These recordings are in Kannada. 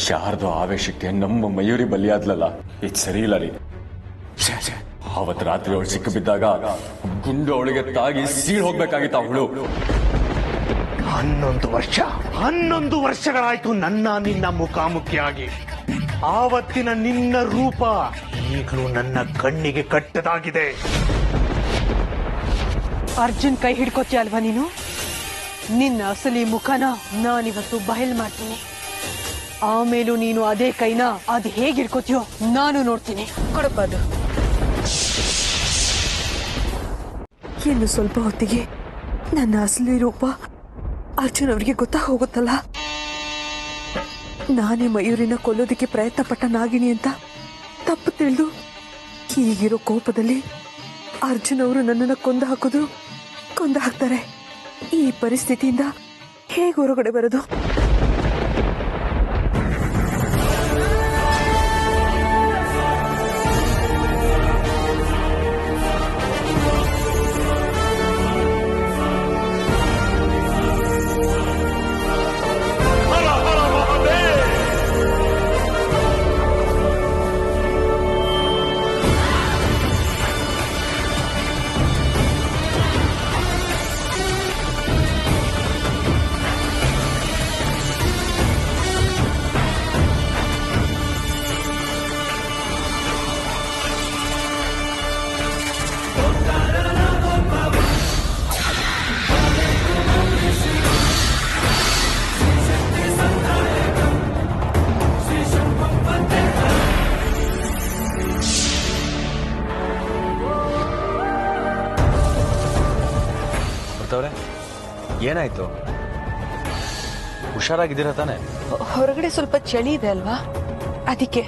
ಯಾರ್ದೋ ಆವೇಶಕ್ಕೆ ನಮ್ಮ ಮಯೂರಿ ಬಲಿಯಾದ್ಲಲ್ಲ, ಇದು ಸರಿ ಇಲ್ಲ ರೀ. ಅವತ್ತು ರಾತ್ರಿ ಅವಳು ಸಿಕ್ಕ ಬಿದ್ದಾಗ ಗುಂಡು ಅವಳಿಗೆ ತಾಗಿ ಸೀಳ್ ಹೋಗ್ಬೇಕಾಗಿತ್ತು ಅವಳು. 11 ವರ್ಷಗಳಾಯ್ತು ನನ್ನ ನಿನ್ನ ಮುಖಾಮುಖಿಯಾಗಿ. ಆವತ್ತಿನ ನಿನ್ನ ರೂಪ ಈಗಲೂ ನನ್ನ ಕಣ್ಣಿಗೆ ಕಟ್ಟದಾಗಿದೆ. ಅರ್ಜುನ್ ಕೈ ಹಿಡ್ಕೋತೀಯ ಅಲ್ವಾ ನೀನು? ನಿನ್ನ ಅಸಲಿ ಮುಖನ ನಾನಿವತ್ತು ಬಯಲ್ ಮಾಡ್ತೀನಿ. ಆಮೇಲೂ ನೀನು ಅದೇ ಕೈನ ಅದು ಹೇಗೆ ಹಿಡ್ಕೋತೀಯೋ ನಾನು ನೋಡ್ತೀನಿ. ಕೊಡಪ್ಪ ಅದು. ಇನ್ನು ಸ್ವಲ್ಪ ಹೊತ್ತಿಗೆ ನನ್ನ ಅಸಲಿ ರೂಪ ಅರ್ಜುನ್ ಅವರಿಗೆ ಹೋಗುತ್ತಲ್ಲ. ನಾನೇ ಮಯೂರಿನ ಕೊಲ್ಲೋದಕ್ಕೆ ಪ್ರಯತ್ನ ಪಟ್ಟ ನಾಗಿಣಿ ಅಂತ ತಪ್ಪು ತಿಳಿದು ಹೀಗಿರೋ ಕೋಪದಲ್ಲಿ ಅರ್ಜುನ್ ಅವರು ನನ್ನನ್ನು ಕೊಂದು ಹಾಕ್ತಾರೆ. ಈ ಪರಿಸ್ಥಿತಿಯಿಂದ ಹೇಗೆ ಹೊರಗಡೆ ಬರೋದು? ಏನಾಯ್ತು? ಹುಷಾರಾಗಿದ್ದೀರಾ ತಾನೆ? ಹೊರಗಡೆ ಸ್ವಲ್ಪ ಚಳಿ ಇದೆ ಅಲ್ವಾ, ಅದಕ್ಕೆ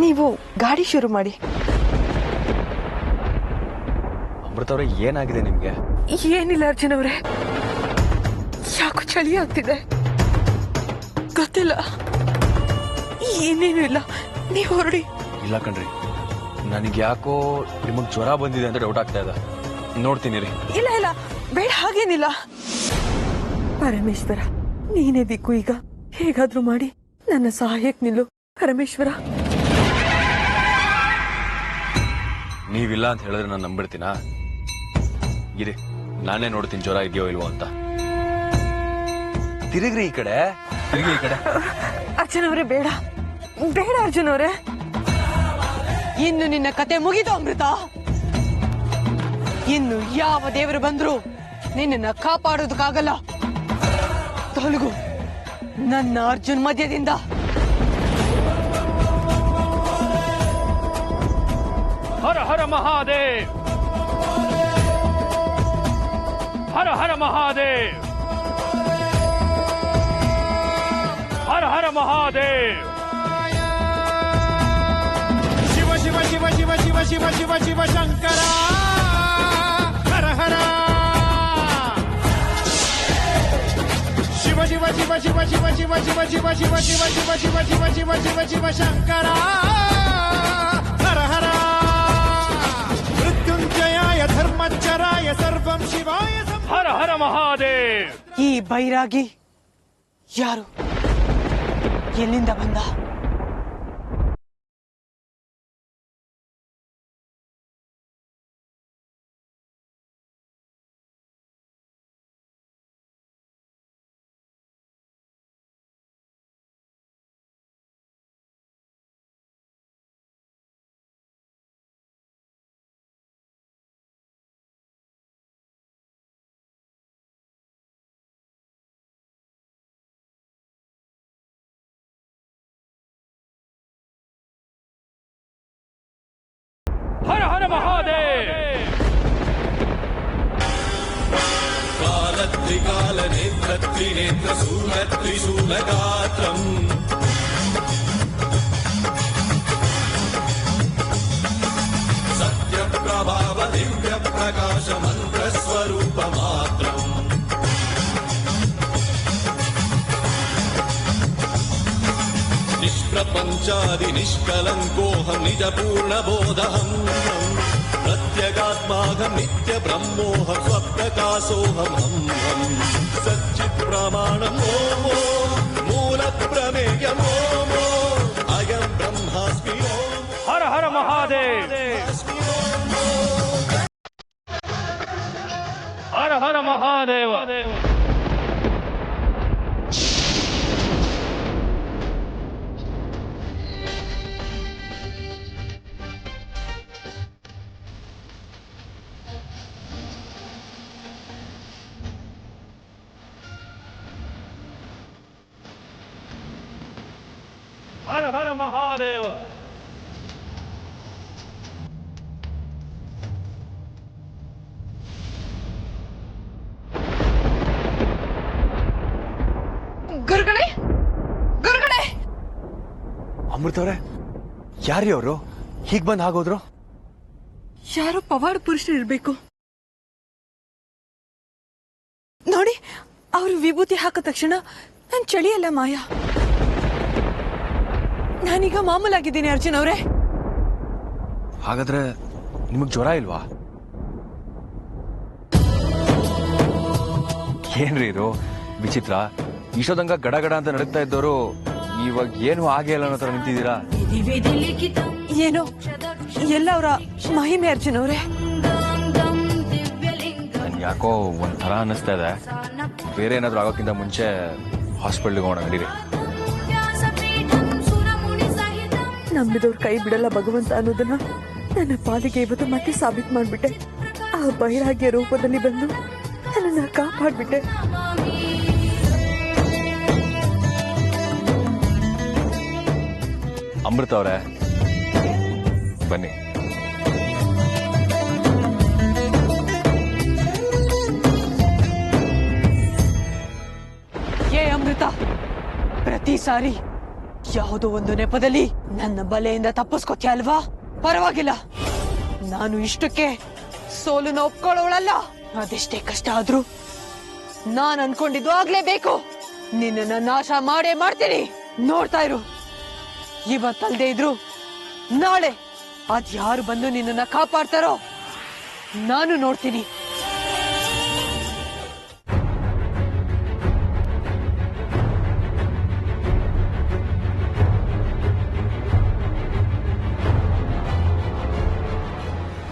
ನೀವು ಗಾಡಿ ಶುರು ಮಾಡಿ. ಅಮೃತ ಅವರೇ, ಏನಾಗಿದೆ ನಿಮ್ಗೆ? ಏನಿಲ್ಲ ಅರ್ಜುನ್ ಅವರೇ, ಯಾಕೋ ಚಳಿ ಆಗ್ತಿದೆ, ಗೊತ್ತಿಲ್ಲ, ಏನೇನು ಇಲ್ಲ, ನೀವು ಹೊರಡಿ. ಇಲ್ಲ ಕಣ್ರಿ, ನನಗೆ ಯಾಕೋ ನಿಮಗ್ ಜ್ವರ ಬಂದಿದೆ ಅಂತ ಡೌಟ್ ಆಗ್ತಾ ಇದೆ. ನೋಡ್ತೀನಿ ರೀ. ಇಲ್ಲ ಇಲ್ಲ ಬೇಡ, ಹಾಗೇನಿಲ್ಲ. ಪರಮೇಶ್ವರ, ನೀನೇ ದಿಕ್ಕು. ಈಗ ಹೇಗಾದ್ರೂ ಮಾಡಿ ನನ್ನ ಸಹಾಯಕ್ಕೆ ನಿಲ್ಲು ಪರಮೇಶ್ವರ. ನೀವಿಲ್ಲ ಅಂತ ಹೇಳಿದ್ರೆ ನಾನು ನಂಬಿಡ್ತೀನಾ? ಇರಿ, ನಾನೇ ನೋಡ್ತೀನಿ ಜ್ವರ ಇದೆಯೋ ಇಲ್ವೋ ಅಂತ. ತಿರುಗ್ರಿ ಈ ಕಡೆ, ತಿರುಗಿ ಈ ಕಡೆ. ಅರ್ಜುನ್ ಅವರೇ, ಬೇಡ ಬೇಡ ಅರ್ಜುನ್ ಅವರೇ. ಇನ್ನು ನಿನ್ನ ಕತೆ ಮುಗಿದು ಅಮೃತ. ಇನ್ನು ಯಾವ ದೇವರು ಬಂದ್ರು ನಿನ್ನ ಕಾಪಾಡೋದಕ್ಕಾಗಲ್ಲ. ತೊಲಗು ನನ್ನ ಅರ್ಜುನ್ ಮಧ್ಯದಿಂದ. ಹರ ಹರ ಮಹಾದೇವ್, ಹರ ಹರ ಮಹಾದೇವ್, ಹರ ಹರ ಮಹಾದೇವ್. ಶಿವ ಶಿವ ಶಿವ ಶಿವ ಶಿವ ಶಿವ ಶಿವ ಶಿವ ಶಂಕರ, ಹರ ಹರ. ಶಿವ ಶಿವ ಶಿವ ಶಿವ ಶಿವ ಶಿವ ಶಿವ ಶಿವ ಶಿವ ಶಿವ ಶಿವ ಶಿವ ಶಿವ ಶಿವ ಶಿವ ಶಿವ ಶಂಕರ, ಹರ ಹರ. ಮೃತ್ಯುಂಜಯಾಯ ಧರ್ಮಚ್ಚರಾಯ ಸರ್ವಂ ಶಿವಾಯ ಹರ ಹರ ಮಹಾದೇವ್. ಈ ಬೈರಾಗಿ ಯಾರು? ಎಲ್ಲಿಂದ ಬಂದ? ಹರ ಹರ ಮಹಾದೇವ್. ಕಾಲತ್ರಿಕಾಲ ನೇತ್ರ ಶೂಲಗಾತ್ರಂ ಸತ್ಯ ಪ್ರಭಾವ ದಿವ್ಯ ಪ್ರಕಾಶ ಮಂತ್ರ ಸ್ವರೂಪ ಮಾತ್ರಂ ನಿಷ್ಪ್ರಪಂಚಾದಿ ನಿಷ್ಕಲಂಕೋಹಂ ನಿಜ ಪೂರ್ಣಬೋಧಹಂ ಪ್ರತ್ಯಗಾತ್ಮಾಹಂ ನಿತ್ಯ ಬ್ರಹ್ಮೋಹಂ ಸ್ವಪ್ರಕಾಶೋಹಂ ಸಚ್ಚಿತ್ ಪ್ರಮಾಣಂ ಓಂ ಮೂಲ ಪ್ರಮೇಯಂ ಓಂ ಹರ ಮಹಾದೇವ. ಗುರುಗಳೇ, ಗುರುಗಳೇ, ಅಮೃತ ಅವರೇ, ಯಾರೀ ಅವರು ಹೀಗ್ ಬಂದ್ ಹಾಗೋದ್ರು? ಯಾರೋ ಪವಾಡ ಪುರುಷರು ಇರ್ಬೇಕು ನೋಡಿ. ಅವರು ವಿಭೂತಿ ಹಾಕಿದ ತಕ್ಷಣ ನನ್ ಚಳಿಯಲ್ಲ ಮಾಯ. ನಾನೀಗ ಮಾಮೂಲಾಗಿದ್ದೀನಿ ಅರ್ಜುನ್ ಅವರೇ. ಹಾಗಾದ್ರೆ ನಿಮಗ್ ಜ್ವರ ಇಲ್ವಾ? ಏನ್ರಿ ಇದು ವಿಚಿತ್ರ? ಇಷ್ಟೊದಂಗ ಗಡ ಗಡ ಅಂತ ನಡೀತಾ ಇದ್ದವರು ಇವಾಗ ಏನು ಆಗೇ ಇಲ್ಲ ಅನ್ನೋ ತರ ನಿಂತಿದ್ದೀರಾ? ಏನೋ ಎಲ್ಲ ಅವರ ಮಹಿಮೆ ಅರ್ಜುನ್ ಅವರೇ. ನನ್ಗೆ ಯಾಕೋ ಒಂಥರ ಅನ್ನಿಸ್ತಾ ಇದೆ. ಬೇರೆ ಏನಾದ್ರು ಆಗೋಕ್ಕಿಂತ ಮುಂಚೆ ಹಾಸ್ಪಿಟ್ಲ್ಗೆ ಹೋಗೋಣ ನಡೀರಿ. ನಂಬಿದವ್ರ ಕೈ ಬಿಡಲ್ಲ ಭಗವಂತ ಅನ್ನೋದನ್ನ ನನ್ನ ಪಾಲಿಗೆ ಇವತ್ತು ಮತ್ತೆ ಸಾಬೀತು ಮಾಡ್ಬಿಟ್ಟೆ. ಆ ಬೈರಾಗ್ಯ ರೂಪದಲ್ಲಿ ಬಂದು ನನ್ನನ್ನ ಕಾಪಾಡ್ಬಿಟ್ಟೆ. ಅಮೃತ ಅವರೇ, ಬನ್ನಿ. ಅಮೃತ, ಪ್ರತಿ ಸಾರಿ ಯಾವುದೋ ಒಂದು ನೆಪದಲ್ಲಿ ನನ್ನ ಬಲೆಯಿಂದ ತಪ್ಪಿಸ್ಕೊತ್ಯ ಅಲ್ವಾ? ಪರವಾಗಿಲ್ಲ, ನಾನು ಇಷ್ಟಕ್ಕೆ ಸೋಲನ್ನ ಒಪ್ಕೊಳ್ಳೋಳಲ್ಲ. ಅದೆಷ್ಟೇ ಕಷ್ಟ ಆದ್ರೂ ನಾನ್ ಅನ್ಕೊಂಡಿದ್ದು ಆಗ್ಲೇಬೇಕು. ನಿನ್ನನ್ನ ನಾಶ ಮಾಡೇ ಮಾಡ್ತೀನಿ, ನೋಡ್ತಾ ಇರು. ಇವತ್ತಲ್ದೇ ಇದ್ರು ನಾಳೆ ಅದ್ಯಾರು ಬಂದು ನಿನ್ನನ್ನ ಕಾಪಾಡ್ತಾರೋ ನಾನು ನೋಡ್ತೀನಿ.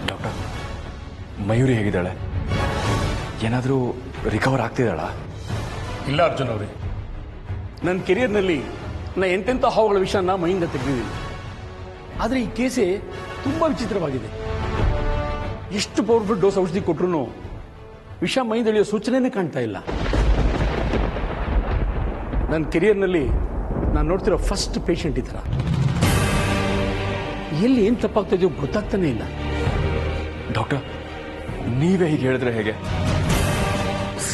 ಡಾಕ್ಟರ್, ಮಯೂರಿ ಹೇಗಿದ್ದಾಳೆ? ಏನಾದರೂ ರಿಕವರ್ ಆಗ್ತಿದ್ದಾಳ? ಇಲ್ಲ ಅರ್ಜುನ್ ಅವರೇ, ನನ್ನ ಕೆರಿಯರ್ನಲ್ಲಿ ನಾ ಎಂತೆಂಥ ಹಾವುಗಳ ವಿಷಯನ ಮೈಯಿಂದ ತೆಗೆದಿದ್ದೀನಿ. ಆದರೆ ಈ ಕೇಸೇ ತುಂಬ ವಿಚಿತ್ರವಾಗಿದೆ. ಎಷ್ಟು ಪವರ್ಫುಲ್ ಡೋಸ್ ಔಷಧಿ ಕೊಟ್ಟರು ವಿಷ ಮೈಯಿಂದ ಇಳಿಯೋ ಸೂಚನೆನೇ ಕಾಣ್ತಾ ಇಲ್ಲ. ನನ್ನ ಕೆರಿಯರ್ನಲ್ಲಿ ನಾನು ನೋಡ್ತಿರೋ ಫಸ್ಟ್ ಪೇಷಂಟ್ ಈ ಥರ. ಎಲ್ಲಿ ಏನು ತಪ್ಪಾಗ್ತಾ ಇದೆಯೋ ಗೊತ್ತಾಗ್ತಾನೆ ಇಲ್ಲ. ಡಾಕ್ಟರ್, ನೀವೇ ಹೀಗೆ ಹೇಳಿದ್ರೆ ಹೇಗೆ?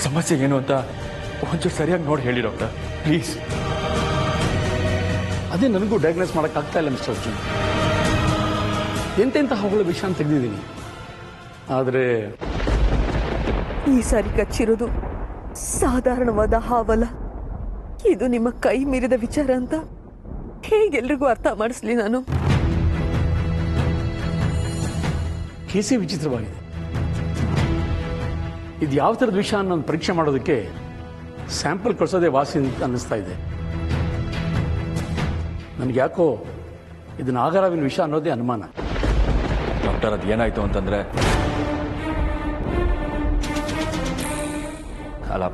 ಸಮಸ್ಯೆ ಏನು ಅಂತ ಒಂಚೂರು ಸರಿಯಾಗಿ ನೋಡಿ ಹೇಳಿ ಡಾಕ್ಟರ್, ಪ್ಲೀಸ್. ಅದೇ ನನಗೂ ಡಯಾಗ್ನೋಸ್ ಮಾಡೋಕ್ಕಾಗ್ತಾ ಇಲ್ಲ ಮಿಸ್ಟರ್ ಅರ್ಜುನ್. ಎಂತೆಂಥ ಹಾವುಗಳ ವಿಷ ಅಂತ ತೆಗೆದಿದ್ದೀನಿ, ಆದರೆ ಈ ಸಾರಿ ಕಚ್ಚಿರೋದು ಸಾಧಾರಣವಾದ ಹಾವಲ್ಲ. ಇದು ನಿಮ್ಮ ಕೈ ಮೀರಿದ ವಿಚಾರ ಅಂತ ಹೇಗೆಲ್ರಿಗೂ ಅರ್ಥ ಮಾಡಿಸ್ಲಿ ನಾನು? ಕೇಸೇ ವಿಚಿತ್ರವಾಗಿದೆ. ಇದು ಯಾವ ಥರದ ವಿಷಯ ನಾನು ಪರೀಕ್ಷೆ ಮಾಡೋದಕ್ಕೆ ಸ್ಯಾಂಪಲ್ ಕಳಿಸೋದೇ ವಾಸಿ ಅಂತ ಅನ್ನಿಸ್ತಾ ಇದೆ. ನನಗೆ ಯಾಕೋ ಇದನ್ನ ಆಗರಾವಿನ ವಿಷಯ ಅನ್ನೋದೇ ಅನುಮಾನ. ಡಾಕ್ಟರ್, ಅದು ಏನಾಯ್ತು ಅಂತಂದ್ರೆ, ಅಲ್ಲ,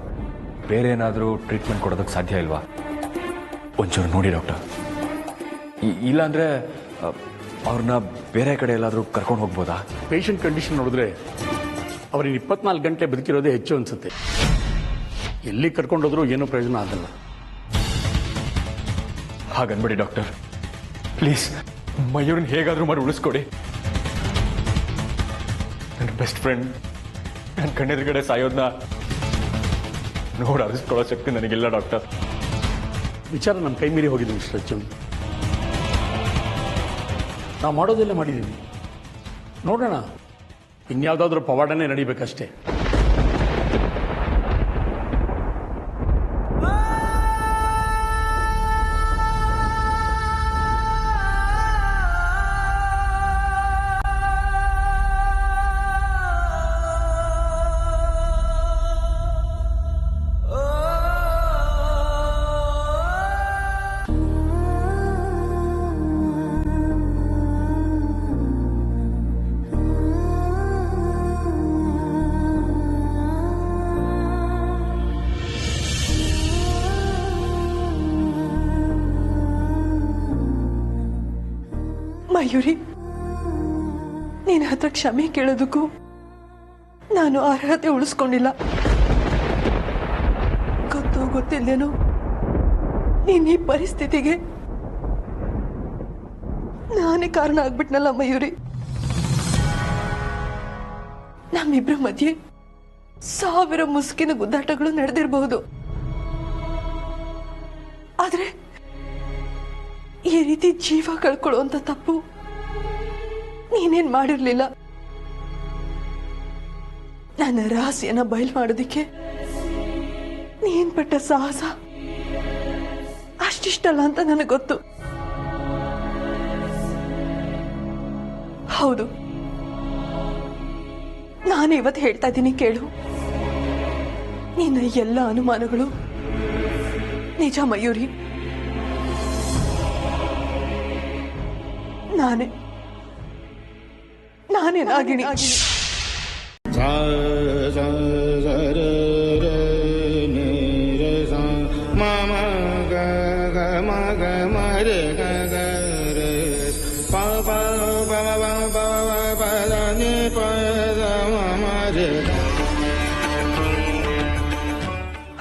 ಬೇರೆ ಏನಾದರೂ ಟ್ರೀಟ್ಮೆಂಟ್ ಕೊಡೋದಕ್ಕೆ ಸಾಧ್ಯ ಇಲ್ವಾ? ಒಂಚೂರು ನೋಡಿ ಡಾಕ್ಟರ್. ಇಲ್ಲಾಂದ್ರೆ ಅವ್ರನ್ನ ಬೇರೆ ಕಡೆ ಎಲ್ಲಾದರೂ ಕರ್ಕೊಂಡು ಹೋಗ್ಬೋದಾ? ಪೇಷಂಟ್ ಕಂಡೀಷನ್ ನೋಡಿದ್ರೆ ಅವ್ರಿಗೆ 24 ಗಂಟೆ ಬದುಕಿರೋದೇ ಹೆಚ್ಚು ಅನ್ಸುತ್ತೆ. ಎಲ್ಲಿ ಕರ್ಕೊಂಡೋದ್ರೂ ಏನೂ ಪ್ರಯೋಜನ ಆಗಲ್ಲ. ಹಾಗನ್ಬೇಡಿ ಡಾಕ್ಟರ್, ಪ್ಲೀಸ್. ಮಯೂರನ್ನ ಹೇಗಾದರೂ ಮಾಡಿ ಉಳಿಸ್ಕೊಡಿ. ನನ್ನ ಬೆಸ್ಟ್ ಫ್ರೆಂಡ್ ನನ್ನ ಕಣ್ಣೆದುರುಗಡೆ ಸಾಯೋದನ್ನ ನೋಡಿ ಅರಿಸ್ಕೊಳ್ಳೋ ಶಕ್ತಿ ನನಗಿಲ್ಲ ಡಾಕ್ಟರ್. ವಿಚಾರ ನಮ್ಮ ಕೈ ಮೀರಿ ಹೋಗಿದೆ ಮಿಸ್ಟರ್ ಅರ್ಜುನ್. ನಾವು ಮಾಡೋದೆಲ್ಲ ಮಾಡಿದ್ದೀವಿ, ನೋಡೋಣ. ಇನ್ಯಾವುದಾದ್ರೂ ಪವಾಡನೇ ನಡಿಬೇಕಷ್ಟೇ. ಮಯೂರಿ, ನಿನ್ನ ಹತ್ರ ಕ್ಷಮೆ ಕೇಳೋದಕ್ಕೂ ನಾನು ಅರ್ಹತೆ ಉಳಿಸ್ಕೊಂಡಿಲ್ಲ. ಗೊತ್ತೋ ಗೊತ್ತಿಲ್ದೇನೋ ನೀನ್ ಈ ಪರಿಸ್ಥಿತಿಗೆ ನಾನೇ ಕಾರಣ ಆಗ್ಬಿಟ್ನಲ್ಲ ಮಯೂರಿ. ನಮ್ಮಿಬ್ರ ಮಧ್ಯೆ 1000 ಮುಸುಕಿನ ಗುದ್ದಾಟಗಳು ನಡೆದಿರಬಹುದು, ಆದ್ರೆ ಈ ರೀತಿ ಜೀವ ಕಳ್ಕೊಳ್ಳುವಂತ ತಪ್ಪು ನೀನೇನ್ ಮಾಡಿರ್ಲಿಲ್ಲ. ನನ್ನ ರಹಸ್ಯನ ಬಯಲು ಮಾಡೋದಿಕ್ಕೆ ನೀನ್ ಪಟ್ಟ ಸಾಹಸ ಅಷ್ಟಿಷ್ಟಲ್ಲ ಅಂತ ನನಗೆ ಗೊತ್ತು. ಹೌದು, ನಾನು ಇವತ್ತು ಹೇಳ್ತಾ ಇದ್ದೀನಿ ಕೇಳು. ನಿನ್ನ ಎಲ್ಲ ಅನುಮಾನಗಳು ನಿಜ ಮಯೂರಿ. ನಾನೇ ನಾಗಿಣಿ.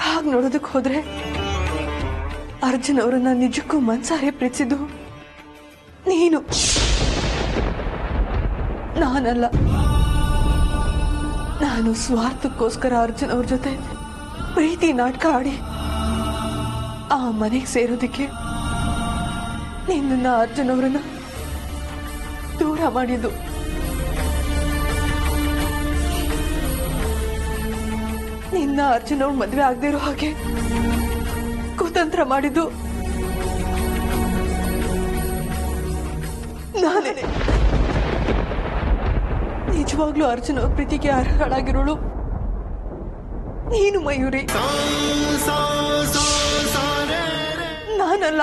ಹಾಗೆ ನೋಡೋದಕ್ಕೆ ಹೋದ್ರೆ ಅರ್ಜುನ್ ಅವರನ್ನ ನಿಜಕ್ಕೂ ಮನ್ಸಾರೆ ಪ್ರೀತಿಸಿದ್ದು ನೀನು, ನಾನಲ್ಲ. ನಾನು ಸ್ವಾರ್ಥಕ್ಕೋಸ್ಕರ ಅರ್ಜುನ್ ಅವ್ರ ಜೊತೆ ಪ್ರೀತಿ ನಾಟಕ ಆಡಿ ಆ ಮನೆಗೆ ಸೇರೋದಿಕ್ಕೆ ನಿನ್ನ ಅರ್ಜುನ್ ಅವರನ್ನ ದೂರ ಮಾಡಿದ್ದು. ನಿನ್ನ ಅರ್ಜುನ್ ಅವ್ರ ಮದ್ವೆ ಆಗದೆ ಇರೋ ಹಾಗೆ ಕುತಂತ್ರ ಮಾಡಿದ್ದು ನಾನೇ. ನಿಜವಾಗ್ಲೂ ಅರ್ಜುನ್ ಅವ್ರ ಪ್ರೀತಿಗೆ ಅರ್ಹಳಾಗಿರೋಳು ನೀನು ಮಯೂರಿ, ನಾನಲ್ಲ.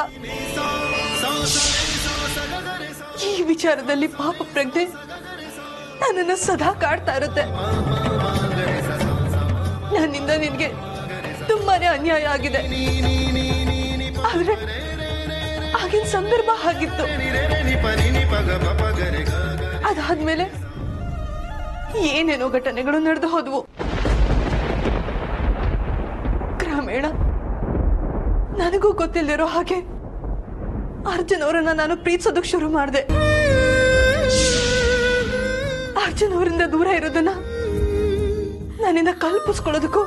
ಈ ವಿಚಾರದಲ್ಲಿ ಪಾಪ ಪ್ರಜ್ಞೆ ನನ್ನನ್ನು ಸದಾ ಕಾಡ್ತಾ ಇರುತ್ತೆ. ನನ್ನಿಂದ ನಿನ್ಗೆ ತುಂಬಾನೇ ಅನ್ಯಾಯ ಆಗಿದೆ, ಆದ್ರೆ ಆಗಿನ ಸಂದರ್ಭ ಆಗಿತ್ತು. ಅದಾದ್ಮೇಲೆ ಏನೇನೋ ಘಟನೆಗಳು ನಡೆದು ಹೋದ್ವು. ಕ್ರಮೇಣ ನನಗೂ ಗೊತ್ತಿಲ್ಲದಿರೋ ಹಾಗೆ ಅರ್ಜುನ್ ಅವರನ್ನ ನಾನು ಪ್ರೀತಿಸೋದಕ್ಕೆ ಶುರು ಮಾಡಿದೆ. ಅರ್ಜುನ್ ಅವರಿಂದ ದೂರ ಇರೋದನ್ನ ನನ್ನಿಂದ ಕಲ್ಪಿಸ್ಕೊಳ್ಳೋದಕ್ಕೂ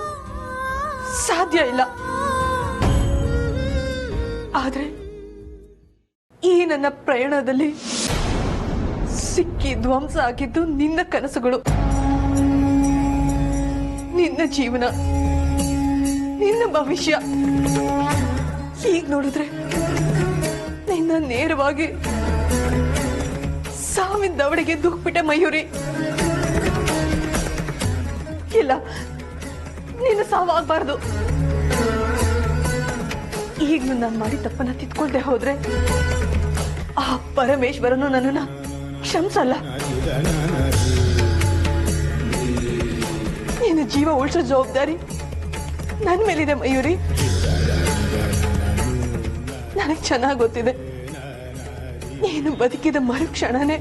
ಸಾಧ್ಯ ಇಲ್ಲ. ಆದ್ರೆ ಈ ನನ್ನ ಪ್ರಯಾಣದಲ್ಲಿ ಸಿಕ್ಕಿ ಧ್ವಂಸ ಆಗಿದ್ದು ನಿನ್ನ ಕನಸುಗಳು, ನಿನ್ನ ಜೀವನ, ನಿನ್ನ ಭವಿಷ್ಯ. ಈಗ ನೋಡಿದ್ರೆ ನಿನ್ನ ನೇರವಾಗಿ ಸಾವಿನ ದವಡೆಗೆ ದೂಕ್ಬಿಟ್ಟೆ ಮಯೂರಿ. ಇಲ್ಲ, ನಿನ್ನ ಸಾವಾಗಬಾರ್ದು. ಈಗ ನಾನು ಮಾಡಿ ತಪ್ಪನ್ನ ತಿದ್ಕೊಳ್ದೆ ಹೋದ್ರೆ ಆ ಪರಮೇಶ್ವರನು ನನ್ನನ್ನ ಕ್ಷಮಿಸಲ್ಲ. ನಿನ್ನ ಜೀವ ಉಳಿಸೋ ಜವಾಬ್ದಾರಿ ನನ್ನ ಮೇಲಿದೆ ಮಯೂರಿ. ನನಗೆ ಚೆನ್ನಾಗಿ ಗೊತ್ತಿದೆ ನೀನು ಬದುಕಿದ ಮರುಕ್ಷಣನೇ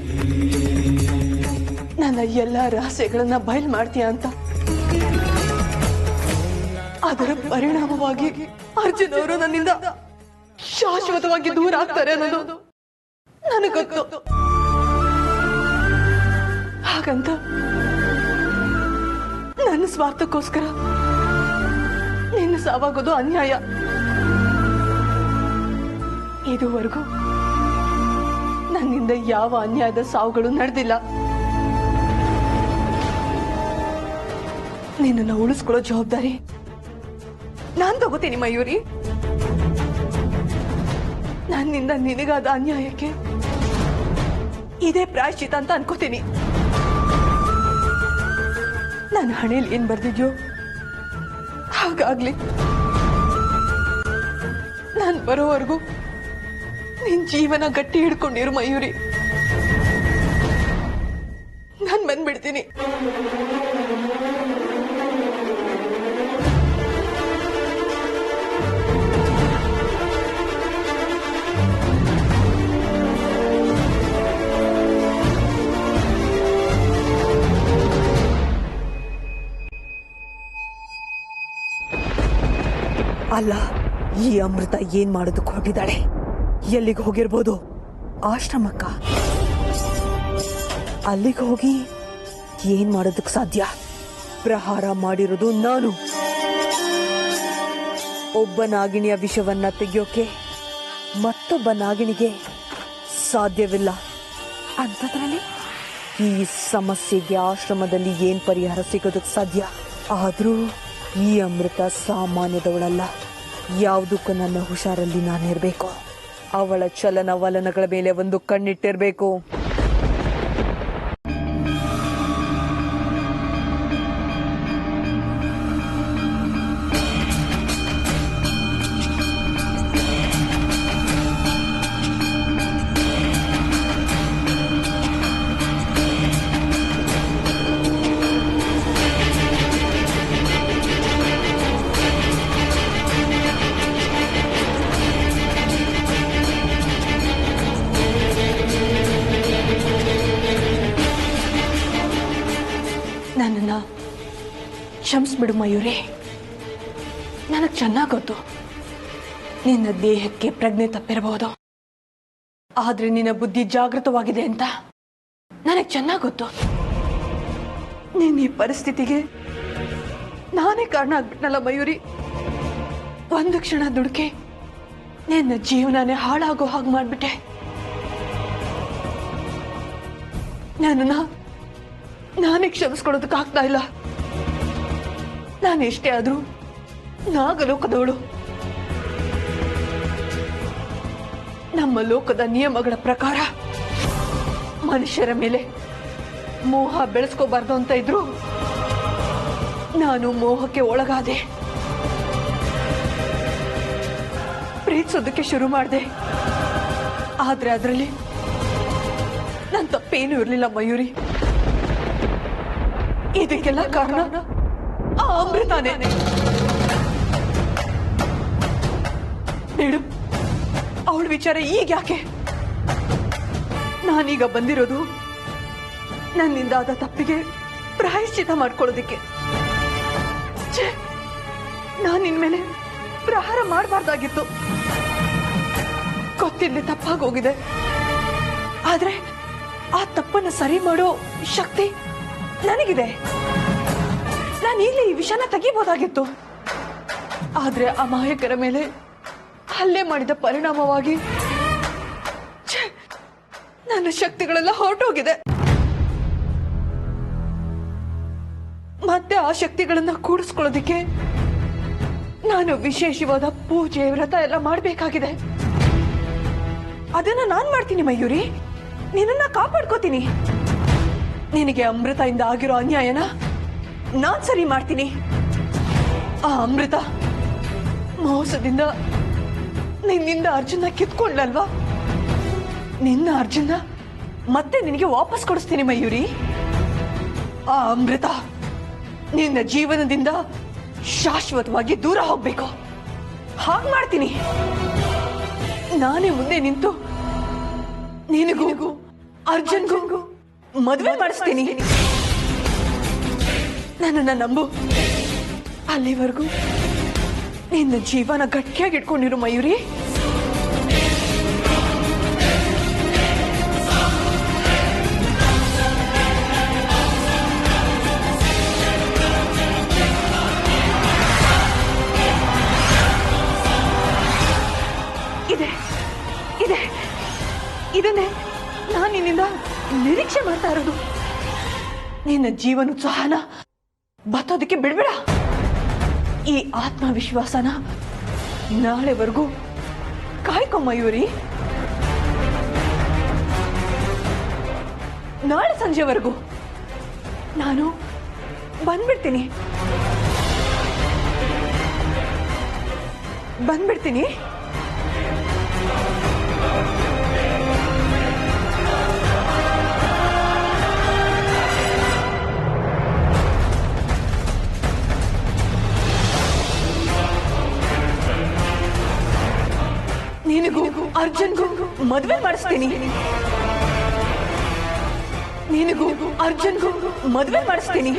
ನನ್ನ ಎಲ್ಲ ರಹಸ್ಯಗಳನ್ನ ಬಯಲು ಮಾಡ್ತೀಯ ಅಂತ. ಅದರ ಪರಿಣಾಮವಾಗಿ ಅರ್ಜುನ್ ಅವರು ನನ್ನಿಂದ ಶಾಶ್ವತವಾಗಿ ದೂರ ಆಗ್ತಾರೆ ಅನ್ನೋದು ನನಗೆ ಗೊತ್ತು. ಹಾಗಂತ ನನ್ನ ಸ್ವಾರ್ಥಕ್ಕೋಸ್ಕರ ನಿನ್ನ ಸಾವಾಗೋದು ಅನ್ಯಾಯ. ಇದುವರೆಗೂ ನನ್ನಿಂದ ಯಾವ ಅನ್ಯಾಯದ ಸಾವುಗಳು ನಡೆದಿಲ್ಲ. ನಿನ್ನನ್ನು ಉಳಿಸ್ಕೊಳ್ಳೋ ಜವಾಬ್ದಾರಿ ನಾನ್ ತಗೋತೀನಿ ಮಯೂರಿ. ನನ್ನಿಂದ ನಿನಗಾದ ಅನ್ಯಾಯಕ್ಕೆ ಇದೇ ಪ್ರಾಯಶ್ಚಿತ ಅಂತ ಅನ್ಕೋತೀನಿ. ನನ್ನ ಹಣೆಯಲ್ಲಿ ಏನ್ ಬರ್ದಿದ್ಯೋ ಹಾಗಾಗ್ಲಿ. ನಾನ್ ಬರೋವರೆಗೂ ನಿನ್ ಜೀವನ ಗಟ್ಟಿ ಹಿಡ್ಕೊಂಡಿರು ಮಯೂರಿ. ನಾನ್ ಬಂದ್ಬಿಡ್ತೀನಿ. ಅಲ್ಲ, ಈ ಅಮೃತ ಏನ್ ಮಾಡೋದಕ್ಕೆ ಹೊರಟಿದ್ದಾಳೆ? ಎಲ್ಲಿಗೆ ಹೋಗಿರ್ಬೋದು? ಆಶ್ರಮಕ್ಕ. ಅಲ್ಲಿಗೆ ಹೋಗಿ ಏನ್ ಮಾಡೋದಕ್ಕೆ ಸಾಧ್ಯ? ಪ್ರಹಾರ ಮಾಡಿರೋದು ನಾನು. ಒಬ್ಬ ನಾಗಿಣಿಯ ವಿಷವನ್ನ ತೆಗೆಯೋಕೆ ಮತ್ತೊಬ್ಬ ನಾಗಿಣಿಗೆ ಸಾಧ್ಯವಿಲ್ಲ. ಅಂಥದ್ರಲ್ಲಿ ಈ ಸಮಸ್ಯೆಗೆ ಆಶ್ರಮದಲ್ಲಿ ಏನ್ ಪರಿಹಾರ ಸಿಗೋದಕ್ಕೆ ಸಾಧ್ಯ? ಆದ್ರೂ ಈ ಅಮೃತ ಸಾಮಾನ್ಯದವಳಲ್ಲ. ಯಾವುದಕ್ಕೂ ನನ್ನ ಹುಷಾರಲ್ಲಿ ನಾನಿರ್ಬೇಕು. ಅವಳ ಚಲನವಲನಗಳ ಮೇಲೆ ಒಂದು ಕಣ್ಣಿಟ್ಟಿರ್ಬೇಕು. ನನ್ನನ್ನ ಕ್ಷಮಿಸ್ಬಿಡು ಮಯೂರಿ. ನನಗೆ ಚೆನ್ನಾಗಿ ಗೊತ್ತು ನಿನ್ನ ದೇಹಕ್ಕೆ ಪ್ರಜ್ಞೆ ತಪ್ಪಿರಬಹುದು, ಆದ್ರೆ ನಿನ್ನ ಬುದ್ಧಿ ಜಾಗೃತವಾಗಿದೆ ಅಂತ ನನಗೆ ಚೆನ್ನಾಗಿ ಗೊತ್ತು. ನಿನ್ನ ಈ ಪರಿಸ್ಥಿತಿಗೆ ನಾನೇ ಕಾರಣ ಆಗ್ಬಿಟ್ನಲ್ಲ ಮಯೂರಿ. ಒಂದು ಕ್ಷಣ ದುಡುಕೆ ನಿನ್ನ ಜೀವನನೇ ಹಾಳಾಗೋ ಹಾಗೆ ಮಾಡ್ಬಿಟ್ಟೆ. ನನ್ನನ್ನ ನಾನೇ ಕ್ಷಮಿಸ್ಕೊಡೋದಕ್ಕಾಗ್ತಾ ಇಲ್ಲ. ನಾನೆಷ್ಟೇ ಆದ್ರೂ ನಾಗಲೋಕದವಳು. ನಮ್ಮ ಲೋಕದ ನಿಯಮಗಳ ಪ್ರಕಾರ ಮನುಷ್ಯರ ಮೇಲೆ ಮೋಹ ಬೆಳೆಸ್ಕೋಬಾರ್ದು ಅಂತ ಇದ್ರು ನಾನು ಮೋಹಕ್ಕೆ ಒಳಗಾದೆ. ಪ್ರೀತಿಸೋದಕ್ಕೆ ಶುರು ಮಾಡಿದೆ. ಆದ್ರೆ ಅದರಲ್ಲಿ ನನ್ನ ತಪ್ಪೇನೂ ಇರಲಿಲ್ಲ ಮಯೂರಿ. ಇದಕ್ಕೆಲ್ಲ ಕಾರಣ ಆ ಅಮೃತಾನೇ. ಬೇಡು, ಅವಳ ವಿಚಾರ ಈಗ ಯಾಕೆ? ನಾನೀಗ ಬಂದಿರೋದು ನನ್ನಿಂದ ಆದ ತಪ್ಪಿಗೆ ಪ್ರಾಯಶ್ಚಿತ ಮಾಡ್ಕೊಳ್ಳೋದಿಕ್ಕೆ. ನಾನು ಇನ್ಮೇಲೆ ಪ್ರಹಾರ ಮಾಡಬಾರ್ದಾಗಿತ್ತು. ಗೊತ್ತಿಲ್ಲದೆ ತಪ್ಪಾಗೋಗಿದೆ. ಆದ್ರೆ ಆ ತಪ್ಪನ್ನು ಸರಿ ಮಾಡೋ ಶಕ್ತಿ ನನಗಿದೆ. ನಾನು ಈಗಲೇ ಈ ವಿಷಯನ ತೆಗಿಬಹುದಾಗಿತ್ತು. ಆದ್ರೆ ಅಮಾಯಕರ ಮೇಲೆ ಹಲ್ಲೆ ಮಾಡಿದ ಪರಿಣಾಮವಾಗಿ ನನ್ನ ಶಕ್ತಿಗಳೆಲ್ಲ ಹೊರಟೋಗಿದೆ. ಮತ್ತೆ ಆ ಶಕ್ತಿಗಳನ್ನ ಕೂಡಿಸ್ಕೊಳ್ಳೋದಿಕ್ಕೆ ನಾನು ವಿಶೇಷವಾದ ಪೂಜೆ ವ್ರತ ಎಲ್ಲ ಮಾಡಬೇಕಾಗಿದೆ. ಅದನ್ನ ನಾನ್ ಮಾಡ್ತೀನಿ ಮಯೂರಿ. ನಿನ್ನನ್ನ ಕಾಪಾಡ್ಕೋತೀನಿ. ನಿನಗೆ ಅಮೃತದಿಂದ ಆಗಿರೋ ಅನ್ಯಾಯನ ನಾನ್ ಸರಿ ಮಾಡ್ತೀನಿ. ಆ ಅಮೃತ ಮೋಸದಿಂದ ನಿನ್ನಿಂದ ಅರ್ಜುನ ಕಿತ್ಕೊಂಡ್ಲಲ್ವಾ, ನಿನ್ನ ಅರ್ಜುನ ಮತ್ತೆ ನಿನಗೆ ವಾಪಸ್ ಕೊಡಿಸ್ತೀನಿ ಮಯೂರಿ. ಆ ಅಮೃತ ನಿನ್ನ ಜೀವನದಿಂದ ಶಾಶ್ವತವಾಗಿ ದೂರ ಹೋಗ್ಬೇಕು. ಹಾಗೆ ಮಾಡ್ತೀನಿ. ನಾನೇ ಮುಂದೆ ನಿಂತು ನಿನಗೂ ಅರ್ಜುನ್ಗೂ ಮದುವೆ ಮಾಡಿಸ್ತೀನಿ. ನನ್ನನ್ನ ನಂಬು. ಅಲ್ಲಿವರೆಗೂ ನಿನ್ನ ಜೀವನ ಗಟ್ಟಿಯಾಗಿ ಇಟ್ಕೊಂಡಿರು ಮಯೂರಿ. ಇದನ್ನೇ ನಾನು ನಿನ್ನಿಂದ ನಿರೀಕ್ಷೆ ಮಾಡ್ತಾ ಇರೋದು. ನಿನ್ನ ಜೀವನೋತ್ಸಾಹನ ಬತ್ತೋದಕ್ಕೆ ಬಿಡ್ಬೇಡ. ಈ ಆತ್ಮವಿಶ್ವಾಸನ ನಾಳೆವರೆಗೂ ಕಾಯ್ಕೊ ಮಯೂರಿ. ನಾಳೆ ಸಂಜೆವರೆಗೂ ನಾನು ಬಂದ್ಬಿಡ್ತೀನಿ. ನಿನಗೂ ಅರ್ಜುನ್ಗೂ ಮದುವೆ ಮಾಡಿಸ್ತೀನಿ. ನಿನಗೂ ಅರ್ಜುನ್ಗೂ ಮದುವೆ ಮಾಡಿಸ್ತೀನಿ.